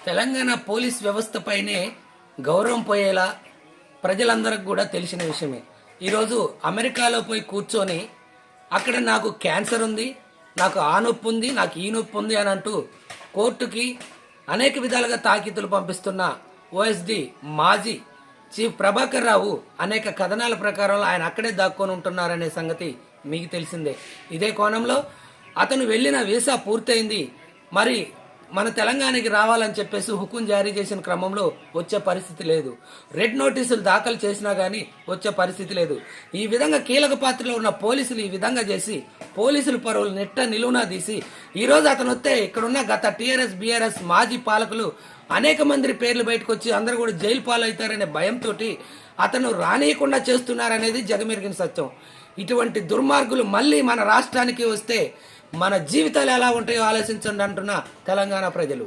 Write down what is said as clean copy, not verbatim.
Telangana police వ్యవస్థపైనే గౌరవం పోయేలా ప్రజలందరికి కూడా తెలిసిన విషయమే. ఈరోజు అమెరికాలో పోయి కూర్చొని అక్కడ నాకు క్యాన్సర్ ఉంది, నాకు ఆ నొప్పి ఉంది, నాకు ఈ నొప్పి ఉంది అని అంటూ కోర్టుకి అనేక విధాలుగా తాకీతులు పంపిస్తున్న ఓఎస్డి మాజీ చీఫ్ ప్రభాకర్ రావు అనేక కథనాల ప్రకారం ఆయన అక్కడే దాక్కొని ఉంటున్నారనే సంగతి మీకు తెలిసిందే. ఇదే కోణంలో అతను వెళ్ళిన వీసా పూర్తయింది, మరి మన తెలంగాణకి రావాలని చెప్పేసి హుకుం జారీ చేసిన క్రమంలో వచ్చే పరిస్థితి లేదు. రెడ్ నోటీసులు దాఖలు చేసినా కానీ వచ్చే పరిస్థితి లేదు. ఈ విధంగా కీలక పాత్రలో ఉన్న పోలీసులు ఈ విధంగా చేసి పోలీసులు పరువులు నెట్ట నిలువునా తీసి ఈరోజు అతను వస్తే ఇక్కడున్న గత టీఆర్ఎస్ బీఆర్ఎస్ మాజీ పాలకులు అనేక మంది పేర్లు బయటకు వచ్చి అందరూ కూడా జైలు పాలవుతారనే భయంతో అతను రానియకుండా చేస్తున్నారనేది జగమెరిగిన సత్యం. ఇటువంటి దుర్మార్గులు మళ్ళీ మన రాష్ట్రానికి వస్తే మన జీవితాలు ఎలా ఉంటాయో ఆలోచించండి అంటున్న తెలంగాణ ప్రజలు.